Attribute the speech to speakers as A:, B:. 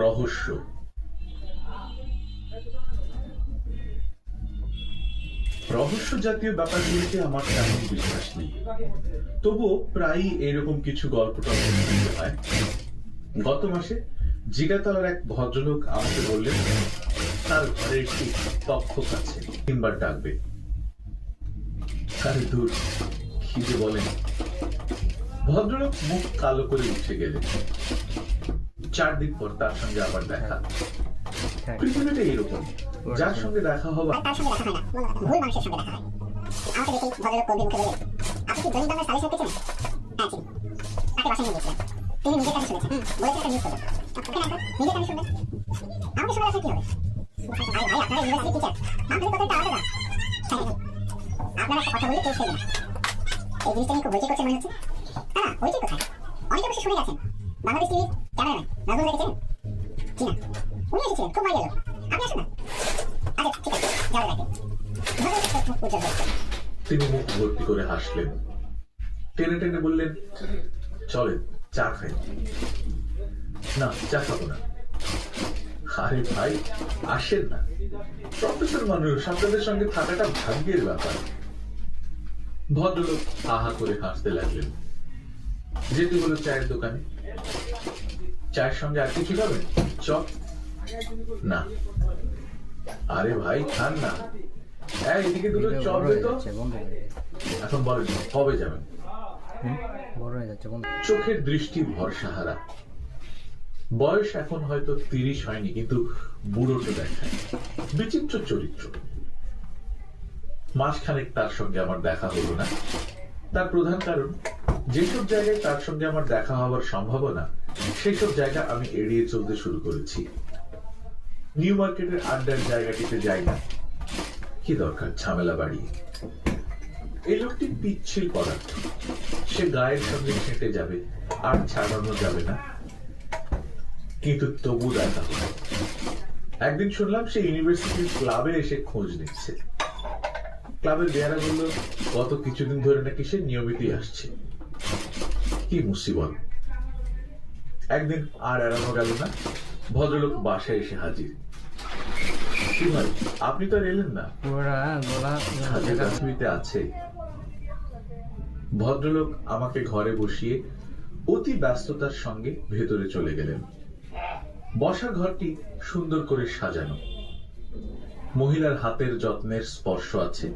A: রহস্য। রহস্য জাতীয় ব্যাপারগুলিতে আমার তেমন বিশ্বাস নেই, তবুও প্রায়ই এরকম কিছু গল্পটা শুনতে হয়। গত মাসে জিগাতলার এক ভদ্রলোক আমাকে বললেন তার ঘরে একটি তক্ষক আছে, তিনবার ডাকবে। আরে দূর, কি যে বলেন। ভদ্রলোক মুখ কালো করে উঠে গেলেন। 4 দিন পর তার সঙ্গে আবার দেখা। পৃথিবীটা এরকম, যার সঙ্গে দেখা হওয়া
B: তার সঙ্গে দেখা হয় না, ভুল মানুষের সঙ্গে দেখা হয়। আমাকে দেখেই ভদ্রলোক গম্ভীর মুখে বললেন, আপনি কি দৈনিক বাংলার সালিশ হতে চেনেন? হ্যাঁ চিনি। তাকে বাসায় নিয়ে গেছিলাম। তিনি নিজের কাছে শুনেছেন, বলেছেন একটা নিউজ খবর। ওকে না নিজের কাছে শুনবেন, আমাকে শুনে রাখা কি হবে? ভাই ভাই, আপনারা ইউনিভার্সিটি টিচার, আপনাদের কথাটা আলাদা না। আপনারা একটা কথা বললে কেউ ফেলবে না। এই জিনিসটা নিয়ে খুব হইচই করছে মনে হচ্ছে। না হইচই কোথায়, অনেকে অবশ্যই শুনে গেছেন। বাংলাদেশ টিভির ক্যামেরাম্যান নাজমুল দেখেছেন? জি না, উনি এসেছিলেন, খুব ভালো। আপনি আসুন না। আচ্ছা ঠিক আছে, যাওয়া লাগে। উজ্জ্বল হচ্ছে।
A: তিনি মুখ ভর্তি করে হাসলেন, টেনে টেনে বললেন, চলেন চা খাই। না, চা খাবো না। আরে ভাই, আসেন না, প্রফেসর মানুষ, আপনাদের সঙ্গে থাকাটা ভাগ্যের ব্যাপার। ভদ্রলোক আহা করে হাসতে লাগলেন। যেতে হলো চায়ের দোকানে। চায়ের সঙ্গে আর কিছু খাবেন? চপ? না। আরে ভাই, খান না। এদিকে দুটো চপ দিত। এখন বলেন কবে যাবেন? চোখের দৃষ্টি ভরসাহারা। বয়স এখন হয়তো 30 হয়নি, কিন্তু বুড়োটা দেখায়। বিচিত্র চরিত্র। মাসখানেক তার সঙ্গে আমার দেখা হলো না। তার প্রধান কারণ, যেসব জায়গায় তার সঙ্গে আমার দেখা হওয়ার সম্ভাবনা, সেসব জায়গা আমি এড়িয়ে চলতে শুরু করেছি। নিউ মার্কেটের আড্ডার জায়গাটিতে যাই না। কি দরকার ঝামেলা বাড়িয়ে? এই লোকটি পিচ্ছিল পদার্থ। সে গায়ের সঙ্গে খেটে যাবে, আর ছাড়ানো যাবে না। কিন্তু তবু দেখা হয়। একদিন শুনলাম সে ইউনিভার্সিটির ক্লাবে এসে খোঁজ নিচ্ছে। ক্লাবের বেয়ারা বলল গত কিছুদিন ধরে নাকি সে নিয়মিতই আসছে। কি মুসিবত! একদিন আর এড়ানো গেল না, ভদ্রলোক বাসায় এসে হাজির। কি ভাই, আপনি তো আর এলেন না? আছে। ভদ্রলোক আমাকে ঘরে বসিয়ে অতি ব্যস্ততার সঙ্গে ভেতরে চলে গেলেন। বসার ঘরটি সুন্দর করে সাজানো। মহিলার হাতের যত্নের স্পর্শ আছে।